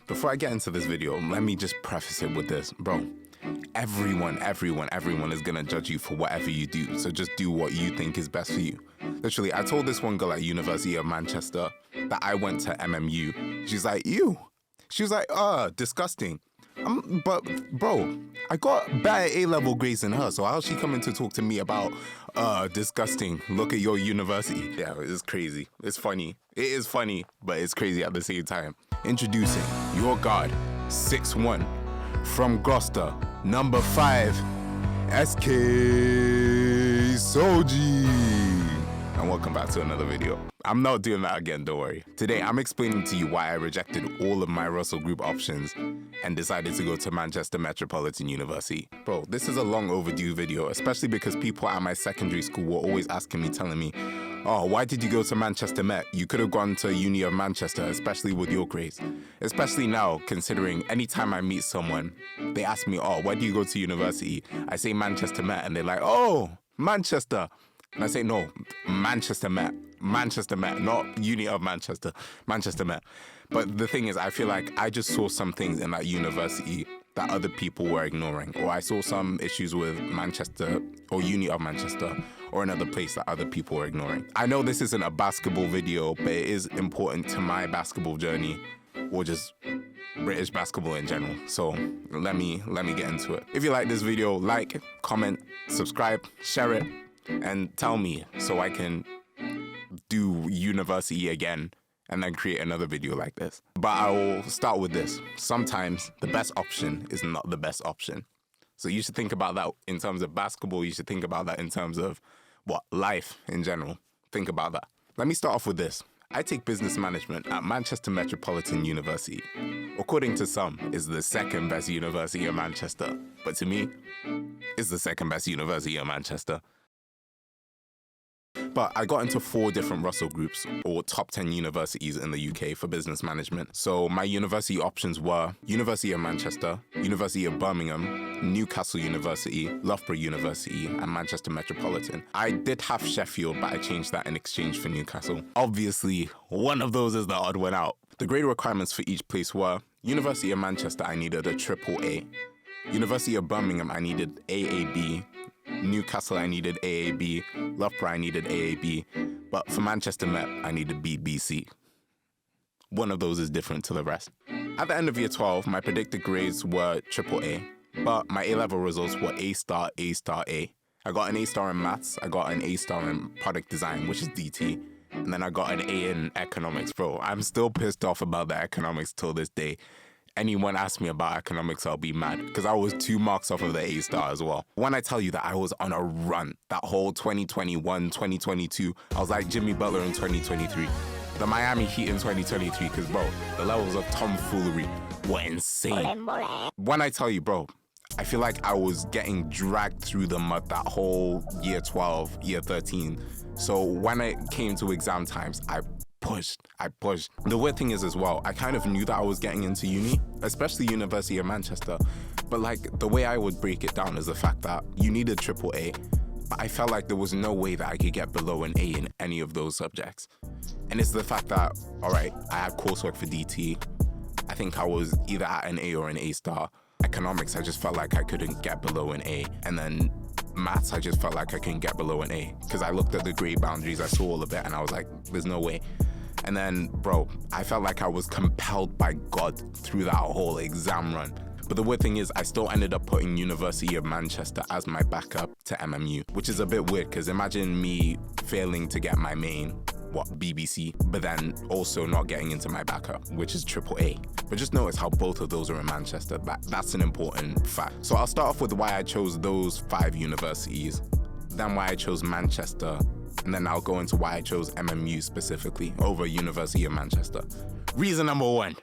Before I get into this video, let me just preface it with this. Bro, everyone is gonna judge you for whatever you do. So just do what you think is best for you. Literally, I told this one girl at University of Manchester that I went to MMU. She's like, ew. She was like, disgusting. But bro, I got better A-level grades than her, so how's she coming to talk to me about disgusting? Look at your university. Yeah, it's crazy. It's funny. It is funny, but it's crazy at the same time. Introducing your guard, 6'1", from Gloucester, number 5, SK Soji. And welcome back to another video. I'm not doing that again, don't worry. Today, I'm explaining to you why I rejected all of my Russell Group options and decided to go to Manchester Metropolitan University. Bro, this is a long overdue video, especially because people at my secondary school were always asking me, telling me, oh, why did you go to Manchester Met? You could have gone to Uni of Manchester, especially with your grades. Especially now, considering anytime I meet someone, they ask me, oh, why do you go to university? I say Manchester Met, and they're like, oh, Manchester. And I say, no, Manchester Met, not Uni of Manchester, Manchester Met. But the thing is, I feel like I just saw some things in that university that other people were ignoring. Or I saw some issues with Manchester or Uni of Manchester or another place that other people were ignoring. I know this isn't a basketball video, but it is important to my basketball journey or just British basketball in general. So let me get into it. If you like this video, like, comment, subscribe, share it, and tell me so I can do university again and then create another video like this. But I will start with this. Sometimes the best option is not the best option. So you should think about that in terms of basketball. You should think about that in terms of life in general. Think about that. Let me start off with this. I take business management at Manchester Metropolitan University. According to some, it's the second best university in Manchester. But to me, it's the second best university in Manchester. But I got into 4 different Russell groups, or top 10 universities in the UK for business management. So my university options were University of Manchester, University of Birmingham, Newcastle University, Loughborough University, and Manchester Metropolitan. I did have Sheffield, but I changed that in exchange for Newcastle. Obviously, one of those is the odd one out. The grade requirements for each place were University of Manchester, I needed a AAA. University of Birmingham, I needed AAB. Newcastle, I needed AAB. Loughborough, I needed AAB. But for Manchester Met, I needed BBC. One of those is different to the rest. At the end of year 12, my predicted grades were AAA, but my A-level results were A star, A star, A. I got an A star in maths, I got an A star in product design, which is DT, and then I got an A in economics. Bro, I'm still pissed off about the economics till this day. Anyone asks me about economics, I'll be mad because I was 2 marks off of the A star as well. When I tell you that I was on a run, that whole 2021, 2022, I was like Jimmy Butler in 2023, the Miami Heat in 2023, because bro, the levels of tomfoolery were insane. When I tell you, bro, I feel like I was getting dragged through the mud that whole year 12, year 13. So when it came to exam times, I pushed. The weird thing is as well, I kind of knew that I was getting into uni, especially University of Manchester. But like the way I would break it down is the fact that you needed AAA, but I felt like there was no way that I could get below an A in any of those subjects. And it's the fact that, all right, I had coursework for DT. I think I was either at an A or an A star. Economics, I just felt like I couldn't get below an A. And then maths, I just felt like I couldn't get below an A because I looked at the grade boundaries, I saw all of it, and I was like, there's no way. And then, bro, I felt like I was compelled by God through that whole exam run. But the weird thing is, I still ended up putting University of Manchester as my backup to MMU, which is a bit weird because imagine me failing to get my main, BBC, but then also not getting into my backup, which is AAA. But just notice how both of those are in Manchester. That's an important fact. So I'll start off with why I chose those 5 universities, then why I chose Manchester, and then I'll go into why I chose MMU specifically over University of Manchester. Reason number 1,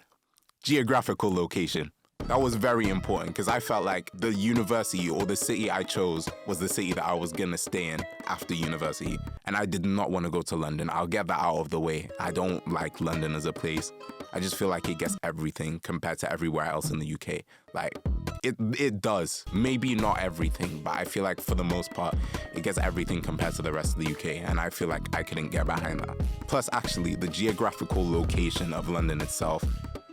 geographical location. That was very important because I felt like the university or the city I chose was the city that I was gonna stay in after university. And I did not want to go to London. I'll get that out of the way. I don't like London as a place. I just feel like it gets everything compared to everywhere else in the UK. Like, it does. Maybe not everything, but I feel like for the most part, it gets everything compared to the rest of the UK, and I feel like I couldn't get behind that. Plus, actually, the geographical location of London itself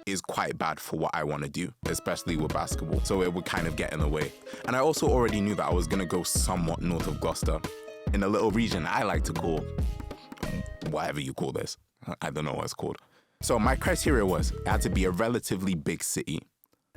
is quite bad for what I want to do, especially with basketball. So it would kind of get in the way. And I also already knew that I was going to go somewhat north of Gloucester in a little region I like to call whatever you call this. I don't know what it's called. So my criteria was it had to be a relatively big city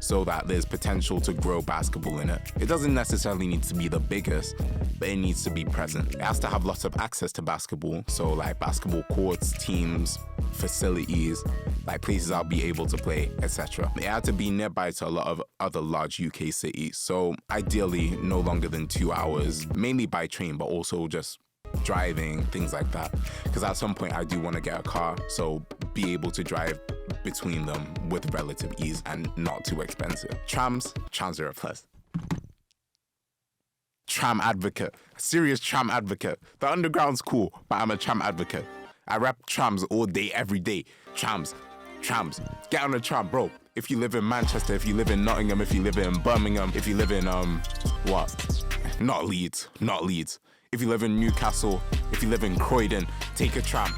so that there's potential to grow basketball in it. It doesn't necessarily need to be the biggest, but it needs to be present. It has to have lots of access to basketball. So like basketball courts, teams, facilities, like places I'll be able to play, etc. It had to be nearby to a lot of other large UK cities. So ideally no longer than 2 hours, mainly by train, but also just driving, things like that. Because at some point I do want to get a car, so be able to drive between them with relative ease and not too expensive. Trams are a plus. Tram advocate, serious tram advocate. The underground's cool, but I'm a tram advocate. I rap trams all day, every day. Trams. Get on the tram, bro. If you live in Manchester, if you live in Nottingham, if you live in Birmingham, if you live in Not Leeds. If you live in Newcastle, if you live in Croydon, take a tram.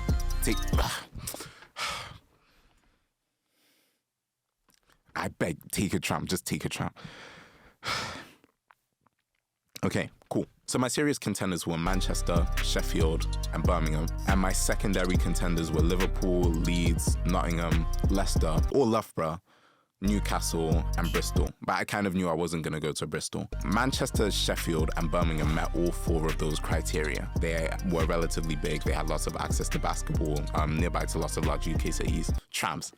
I beg, take a tram. Just take a tram. Okay, cool. So my serious contenders were Manchester, Sheffield, and Birmingham. And my secondary contenders were Liverpool, Leeds, Nottingham, Leicester, or Loughborough, Newcastle, and Bristol. But I kind of knew I wasn't going to go to Bristol. Manchester, Sheffield, and Birmingham met all 4 of those criteria. They were relatively big. They had lots of access to basketball, nearby to lots of large UK cities. Trams.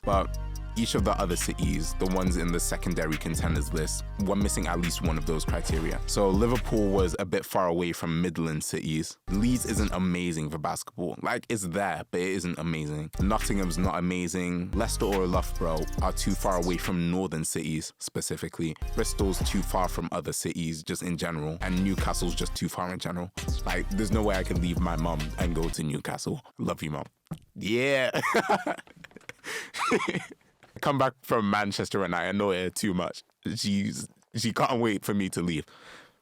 But each of the other cities, the ones in the secondary contenders list, were missing at least one of those criteria. So Liverpool was a bit far away from Midland cities. Leeds isn't amazing for basketball. Like, it's there, but it isn't amazing. Nottingham's not amazing. Leicester or Loughborough are too far away from northern cities, specifically. Bristol's too far from other cities, just in general. And Newcastle's just too far in general. Like, there's no way I can leave my mum and go to Newcastle. Love you, mum. Yeah. Come back from Manchester and I annoy her too much. She can't wait for me to leave,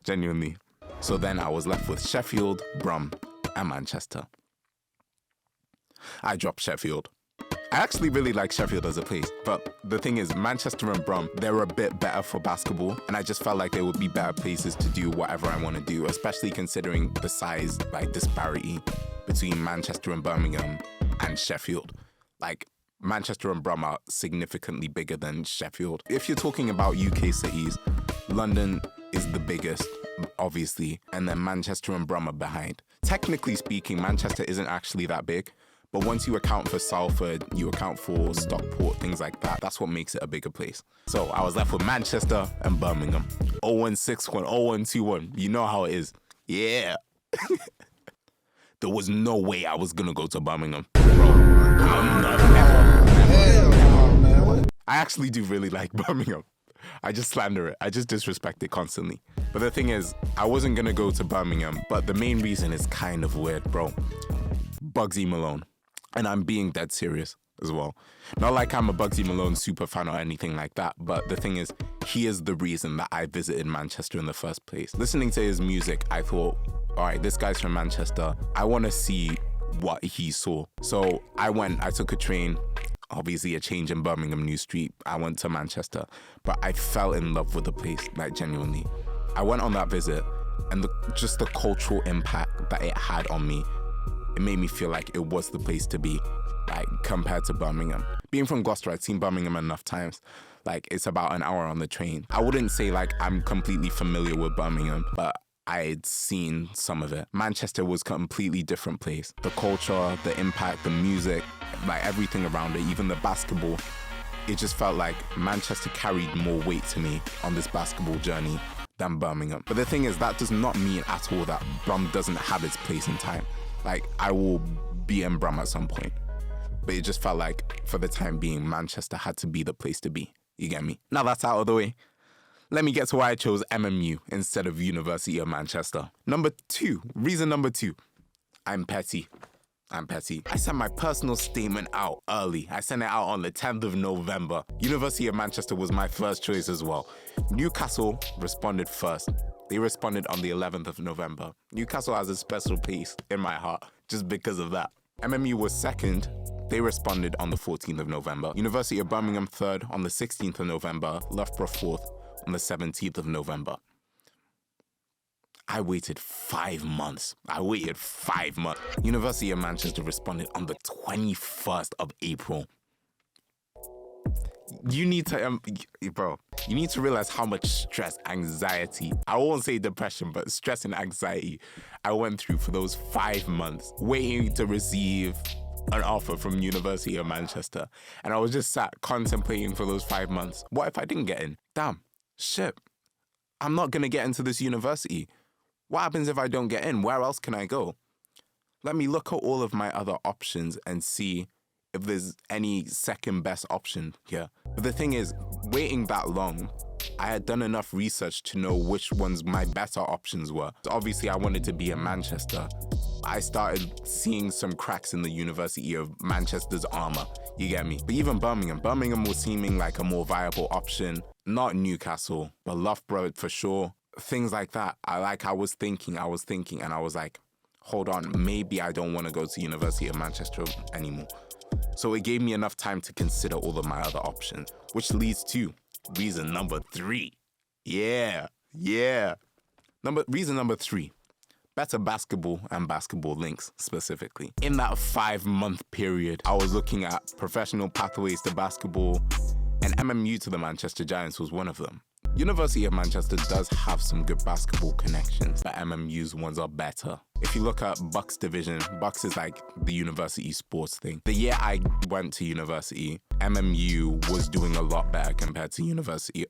genuinely. So then I was left with Sheffield, Brum, and Manchester. I dropped Sheffield. I actually really like Sheffield as a place, but the thing is, Manchester and Brum, they're a bit better for basketball, and I just felt like they would be better places to do whatever I want to do, especially considering the size, like, disparity between Manchester and Birmingham and Sheffield. Like, Manchester and Brum are significantly bigger than Sheffield. If you're talking about UK cities, London is the biggest, obviously, and then Manchester and Brum are behind. Technically speaking, Manchester isn't actually that big, but once you account for Salford, you account for Stockport, things like that, that's what makes it a bigger place. So I was left with Manchester and Birmingham. 0161, 0121, you know how it is. Yeah. There was no way I was gonna go to Birmingham. I actually do really like Birmingham. I just slander it. I just disrespect it constantly. But the thing is, I wasn't gonna go to Birmingham, but the main reason is kind of weird, bro. Bugsy Malone. And I'm being dead serious as well. Not like I'm a Bugsy Malone super fan or anything like that, but the thing is, he is the reason that I visited Manchester in the first place. Listening to his music, I thought, all right, this guy's from Manchester. I want to see what he saw. So I took a train, obviously a change in Birmingham New Street. I went to Manchester, but I fell in love with the place, like genuinely. I went on that visit and just the cultural impact that it had on me, it made me feel like it was the place to be, like compared to Birmingham. Being from Gloucester, I'd seen Birmingham enough times. Like, it's about an hour on the train. I wouldn't say like I'm completely familiar with Birmingham, but I'd seen some of it. Manchester was a completely different place. The culture, the impact, the music, like everything around it, even the basketball. It just felt like Manchester carried more weight to me on this basketball journey than Birmingham. But the thing is, that does not mean at all that Brum doesn't have its place in time. Like, I will be in Brum at some point. But it just felt like, for the time being, Manchester had to be the place to be. You get me? Now that's out of the way, let me get to why I chose MMU instead of University of Manchester. Reason number two, I'm petty. I sent my personal statement out early. I sent it out on the 10th of November. University of Manchester was my first choice as well. Newcastle responded first. They responded on the 11th of November. Newcastle has a special place in my heart just because of that. MMU was second, They responded on the 14th of November. University of Birmingham 3rd on the 16th of November. Loughborough 4th on the 17th of November. I waited 5 months. University of Manchester responded on the 21st of April. You need to, you need to realize how much stress, anxiety, I won't say depression, but stress and anxiety I went through for those 5 months, waiting to receive an offer from University of Manchester. And I was just sat contemplating for those 5 months. What if I didn't get in? Damn, shit. I'm not going to get into this university. What happens if I don't get in? Where else can I go? Let me look at all of my other options and see if there's any second best option here. But the thing is, waiting that long, I had done enough research to know which ones my better options were. So obviously, I wanted to be in Manchester. I started seeing some cracks in the University of Manchester's armor. You get me? But even Birmingham was seeming like a more viable option. Not Newcastle, but Loughborough for sure. Things like that. I was thinking, and I was like, hold on, maybe I don't want to go to University of Manchester anymore. So it gave me enough time to consider all of my other options, which leads to reason number 3. Reason number 3. Better basketball and basketball links specifically. In that 5-month period, I was looking at professional pathways to basketball, and MMU to the Manchester Giants was one of them. University of Manchester does have some good basketball connections, but MMU's ones are better. If you look at Bucks division, Bucks is like the university sports thing. The year I went to university, MMU was doing a lot better compared to University.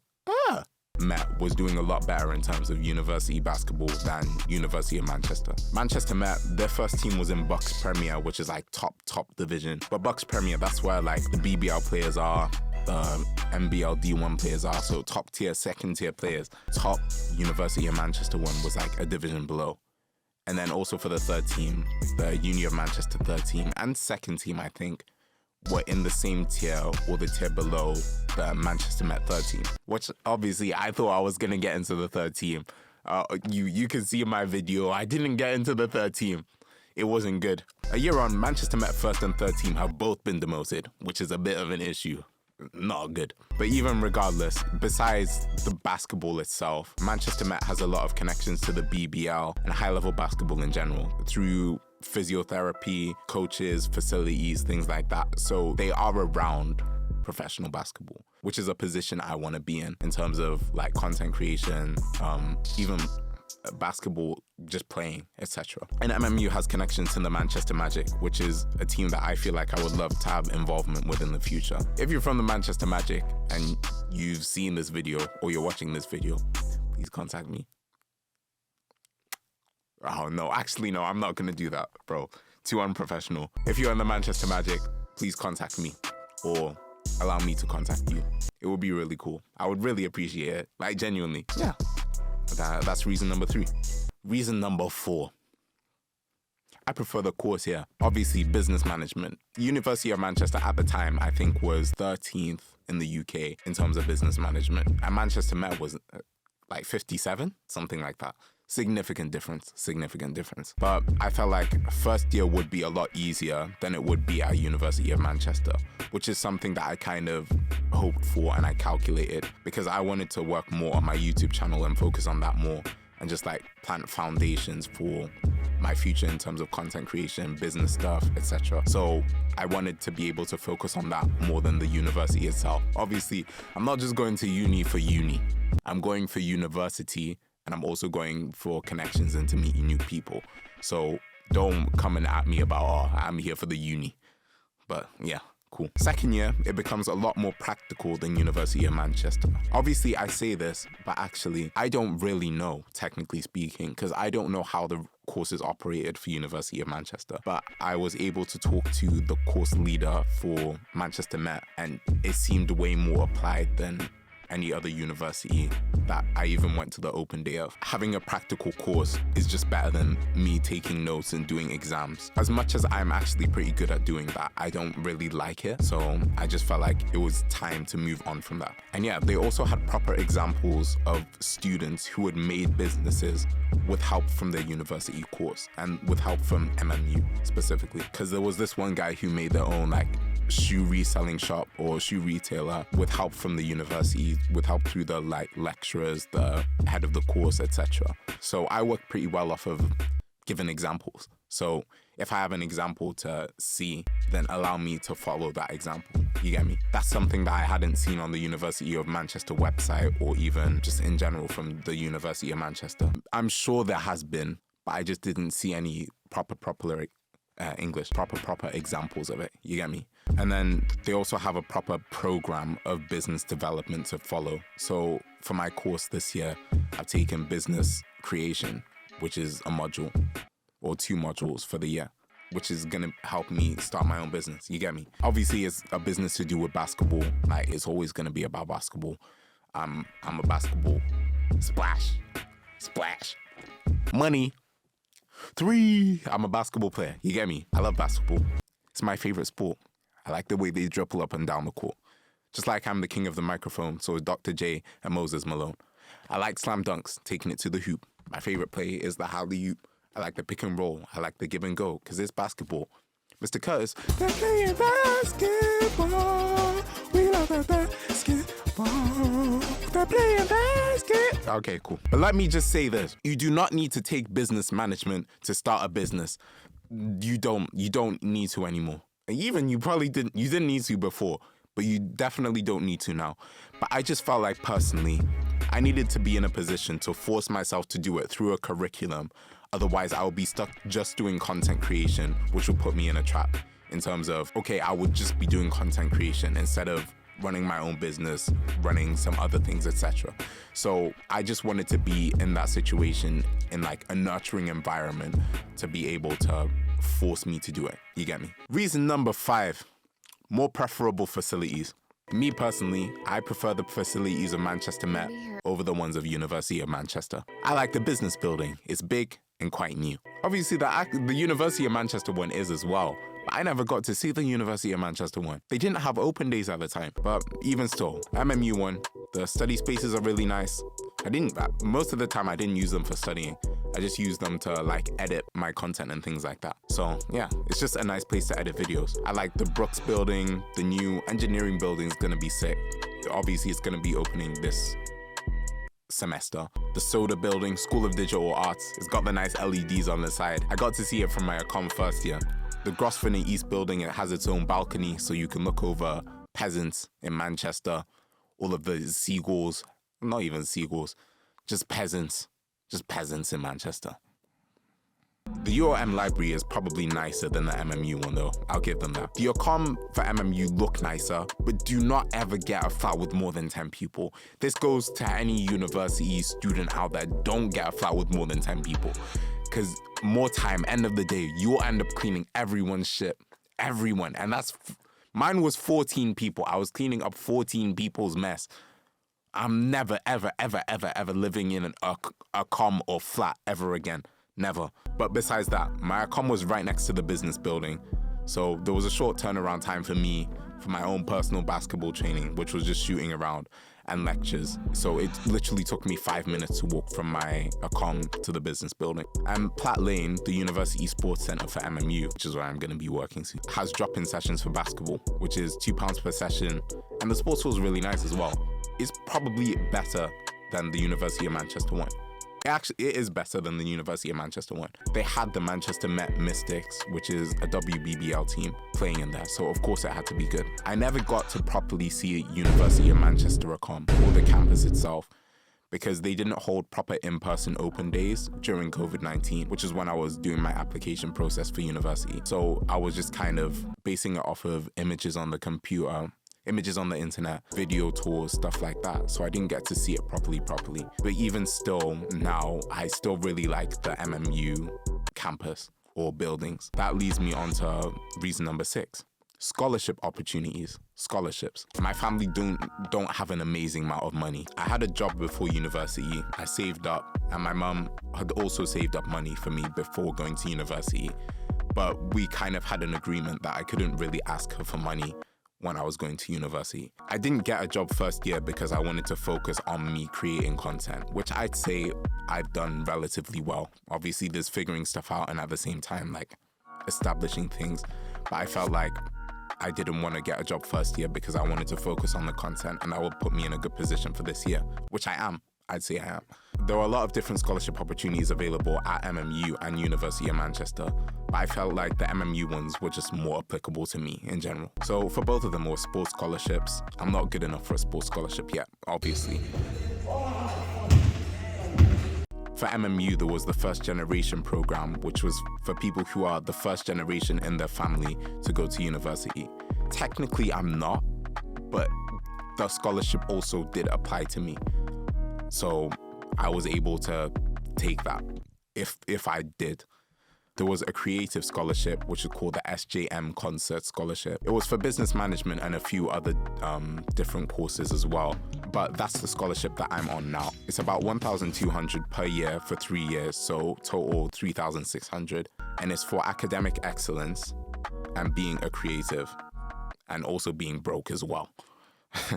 Met was doing a lot better in terms of university basketball than University of Manchester. Manchester Met, their first team was in Bucks Premier, which is like top division. But Bucks Premier, that's where like the BBL players are, the NBL D1 players are, so top tier, second tier players. Top University of Manchester one was like a division below. And then also for the third team, the Uni of Manchester third team and second team, I think, were in the same tier or the tier below the Manchester Met third team, which obviously I thought I was going to get into the third team. You can see in my video, I didn't get into the third team. It wasn't good. A year on, Manchester Met first and third team have both been demoted, which is a bit of an issue. Not good. But even regardless, besides the basketball itself, Manchester Met has a lot of connections to the BBL and high-level basketball in general through physiotherapy, coaches, facilities, things like that. So they are around professional basketball, which is a position I want to be in terms of like content creation, even basketball, just playing, etc. And MMU has connections to the Manchester Magic, which is a team that I feel like I would love to have involvement with in the future. If you're from the Manchester Magic and you've seen this video or you're watching this video, please contact me. Oh no, actually no, I'm not gonna do that, bro. Too unprofessional. If you're in the Manchester Magic, please contact me or allow me to contact you. It would be really cool. I would really appreciate it. Like genuinely. Yeah. That's reason number 3. Reason number 4. I prefer the course here. Obviously, business management. University of Manchester at the time, I think, was 13th in the UK in terms of business management. And Manchester Met was like 57, something like that. Significant difference. But I felt like first year would be a lot easier than it would be at University of Manchester, which is something that I kind of hoped for and I calculated because I wanted to work more on my YouTube channel and focus on that more and just like plant foundations for my future in terms of content creation, business stuff, etc. So I wanted to be able to focus on that more than the university itself. Obviously, I'm not just going to uni for uni. I'm going for university, and I'm also going for connections and to meet new people. So don't come and at me about, oh, I'm here for the uni. But yeah, cool. Second year, it becomes a lot more practical than University of Manchester. Obviously, I say this, but actually, I don't really know, technically speaking, because I don't know how the courses operated for University of Manchester. But I was able to talk to the course leader for Manchester Met, and it seemed way more applied than any other university that I even went to the open day of. Having a practical course is just better than me taking notes and doing exams. As much as I'm actually pretty good at doing that, I don't really like it. So I just felt like it was time to move on from that. And yeah, they also had proper examples of students who had made businesses with help from their university course and with help from MMU specifically. Because there was this one guy who made their own like shoe reselling shop or shoe retailer with help from the university, with help through the like lecturers, the head of the course, etc. So I work pretty well off of giving examples. So if I have an example to see, then allow me to follow that example. You get me? That's something that I hadn't seen on the University of Manchester website or even just in general from the University of Manchester. I'm sure there has been, but I just didn't see any proper examples of it. You get me? And then they also have a proper program of business development to follow. So for my course this year, I've taken business creation, which is a module or 2 modules for the year, which is gonna help me start my own business. You get me? Obviously, it's a business to do with basketball. Like, it's always gonna be about basketball. I'm a basketball. Splash. Money. 3. I'm a basketball player. You get me? I love basketball. It's my favorite sport. I like the way they dribble up and down the court. Just like I'm the king of the microphone, so is Dr. J and Moses Malone. I like slam dunks, taking it to the hoop. My favorite play is the alley-oop. I like the pick and roll. I like the give and go, because it's basketball. Mr. Curtis, they're playing basketball. We love the basketball. They're playing basketball. Okay, cool. But let me just say this. You do not need to take business management to start a business. You don't need to anymore. Even you didn't need to before, but you definitely don't need to now. But I just felt like personally, I needed to be in a position to force myself to do it through a curriculum. Otherwise, I would be stuck just doing content creation, which would put me in a trap in terms of, okay, I would just be doing content creation instead of running my own business, running some other things, etc. So I just wanted to be in that situation in like a nurturing environment to be able to force me to do it. You get me? Reason number 5, more preferable facilities. Me personally, I prefer the facilities of Manchester Met over the ones of University of Manchester. I like the business building. It's big and quite new. Obviously, the University of Manchester one is as well, but I never got to see the University of Manchester one. They didn't have open days at the time, but even still, MMU one, the study spaces are really nice. Most of the time I didn't use them for studying. I just used them to like edit my content and things like that. So yeah, it's just a nice place to edit videos. I like the Brooks building, the new engineering building is gonna be sick. Obviously it's gonna be opening this semester. The Soda building, School of Digital Arts, it's got the nice LEDs on the side. I got to see it from my econ first year. The Grosvenor East building, it has its own balcony so you can look over peasants in Manchester, all of the seagulls, not even seagulls, just peasants in Manchester. The UOM library is probably nicer than the MMU one though, I'll give them that. The econ for MMU look nicer, but do not ever get a flat with more than 10 people. This goes to any university student out there, don't get a flat with more than 10 people. Because more time, end of the day, you'll end up cleaning everyone's shit. Everyone, and mine was 14 people. I was cleaning up 14 people's mess. I'm never, ever, ever, ever, ever living in a comm or flat ever again. Never. But besides that, my comm was right next to the business building. So there was a short turnaround time for me for my own personal basketball training, which was just shooting around and lectures. So it literally took me 5 minutes to walk from my comm to the business building. And Platt Lane, the University Sports Centre for MMU, which is where I'm going to be working soon, has drop-in sessions for basketball, which is £2 per session. And the sports was really nice as well. It's probably better than the University of Manchester one. It is better than the University of Manchester one. They had the Manchester Met Mystics, which is a WBBL team, playing in there, so of course it had to be good. I never got to properly see University of Manchester Econ or the campus itself because they didn't hold proper in-person open days during COVID-19, which is when I was doing my application process for university. So I was just kind of basing it off of images on the computer, images on the internet, video tours, stuff like that. So I didn't get to see it properly. But even still, now, I still really like the MMU campus or buildings. That leads me on to reason number 6. Scholarship opportunities, scholarships. My family don't have an amazing amount of money. I had a job before university. I saved up, and my mum had also saved up money for me before going to university. But we kind of had an agreement that I couldn't really ask her for money when I was going to university. I didn't get a job first year because I wanted to focus on me creating content, which I'd say I've done relatively well. Obviously, there's figuring stuff out and at the same time, like, establishing things. But I felt like I didn't want to get a job first year because I wanted to focus on the content, and that would put me in a good position for this year, which I am. I'd say I am. There were a lot of different scholarship opportunities available at MMU and University of Manchester, but I felt like the MMU ones were just more applicable to me in general. So for both of them were sports scholarships. I'm not good enough for a sports scholarship yet, obviously. For MMU, there was the first generation program, which was for people who are the first generation in their family to go to university. Technically, I'm not, but the scholarship also did apply to me. So I was able to take that if I did. There was a creative scholarship, which is called the SJM Concert Scholarship. It was for business management and a few other different courses as well. But that's the scholarship that I'm on now. It's about $1,200 per year for 3 years, so total $3,600. And it's for academic excellence and being a creative and also being broke as well.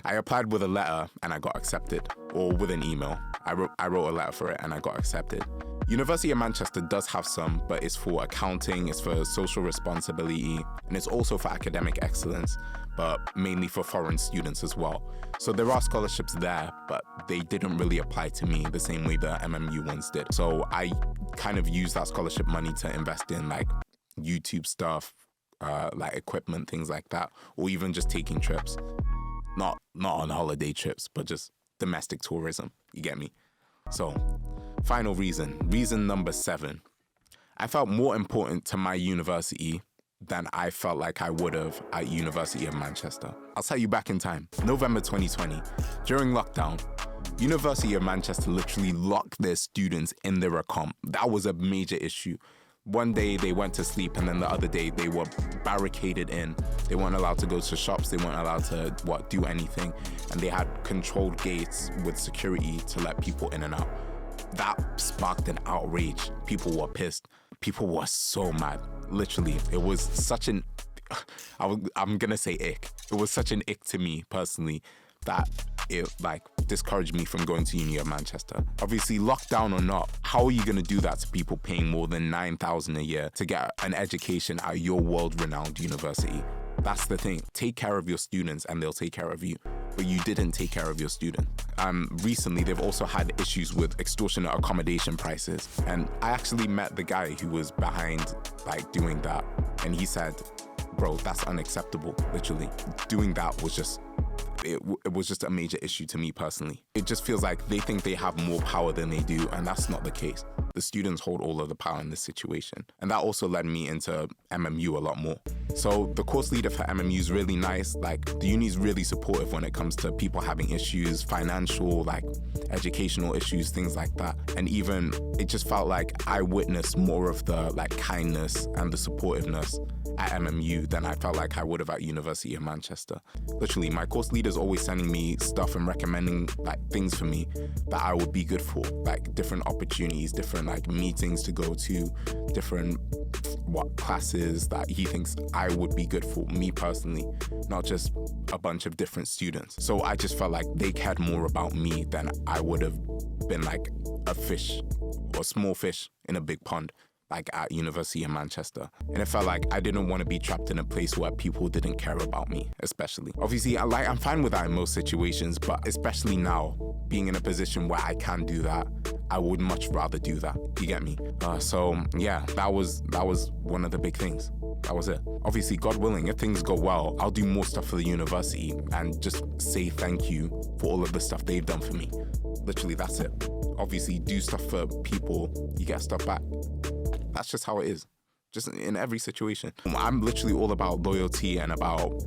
I applied with a letter and I got accepted, or with an email. I wrote a letter for it and I got accepted. University of Manchester does have some, but it's for accounting, it's for social responsibility, and it's also for academic excellence, but mainly for foreign students as well. So there are scholarships there, but they didn't really apply to me the same way the MMU ones did. So I kind of used that scholarship money to invest in like YouTube stuff, like equipment, things like that, or even just taking trips. Not on holiday trips, but just domestic tourism, you get me? So, final reason number 7. I felt more important to my university than I felt like I would have at University of Manchester. I'll tell you back in time, November 2020, during lockdown, University of Manchester literally locked their students in their account. That was a major issue. One day they went to sleep and then the other day they were barricaded in. They weren't allowed to go to shops, they weren't allowed to do anything. And they had controlled gates with security to let people in and out. That sparked an outrage. People were pissed. People were so mad. Literally, it was such an, I'm gonna say ick. It was such an ick to me personally that it like discouraged me from going to Uni of Manchester. Obviously, lockdown or not, how are you going to do that to people paying more than $9,000 a year to get an education at your world-renowned university? That's the thing. Take care of your students and they'll take care of you. But you didn't take care of your students. Recently, they've also had issues with extortionate accommodation prices. And I actually met the guy who was behind like doing that. And he said, bro, that's unacceptable, literally. Doing that was just, it was just a major issue to me personally. It just feels like they think they have more power than they do, and that's not the case. The students hold all of the power in this situation. And that also led me into MMU a lot more. So the course leader for MMU is really nice. Like, the uni is really supportive when it comes to people having issues, financial, like educational issues, things like that. And even it just felt like I witnessed more of the like kindness and the supportiveness at MMU than I felt like I would have at University of Manchester. Literally, my course leader's always sending me stuff and recommending like things for me that I would be good for, like different opportunities, different like meetings to go to, different classes that he thinks I would be good for, me personally, not just a bunch of different students. So I just felt like they cared more about me than I would have been like a fish or small fish in a big pond, like at University of Manchester. And it felt like I didn't want to be trapped in a place where people didn't care about me, especially. Obviously, I'm fine with that in most situations, but especially now, being in a position where I can do that, I would much rather do that. You get me? So yeah, that was one of the big things. That was it. Obviously, God willing, if things go well, I'll do more stuff for the university and just say thank you for all of the stuff they've done for me. Literally, that's it. Obviously, do stuff for people, you get stuff back. That's just how it is, just in every situation. I'm literally all about loyalty and about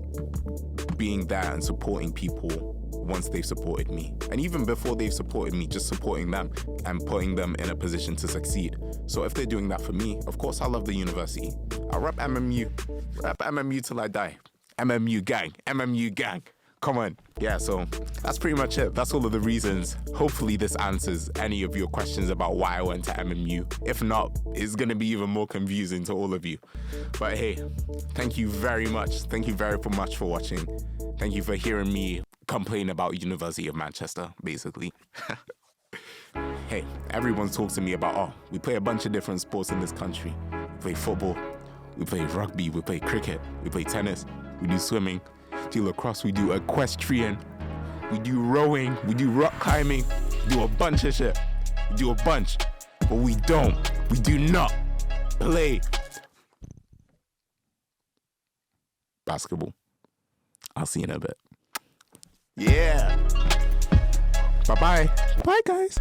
being there and supporting people once they've supported me. And even before they've supported me, just supporting them and putting them in a position to succeed. So if they're doing that for me, of course I love the university. I'll rep MMU till I die. MMU gang, MMU gang. Come on. Yeah, so that's pretty much it. That's all of the reasons. Hopefully this answers any of your questions about why I went to MMU. If not, it's going to be even more confusing to all of you. But hey, thank you very much. Thank you very much for watching. Thank you for hearing me complain about University of Manchester, basically. Hey, everyone talks to me about, we play a bunch of different sports in this country. We play football, we play rugby, we play cricket, we play tennis, we do swimming, do lacrosse, we do equestrian, we do rowing, we do rock climbing, we do a bunch of shit. We do a bunch, but we do not play basketball. I'll see you in a bit. Yeah. Bye-bye. Bye, guys.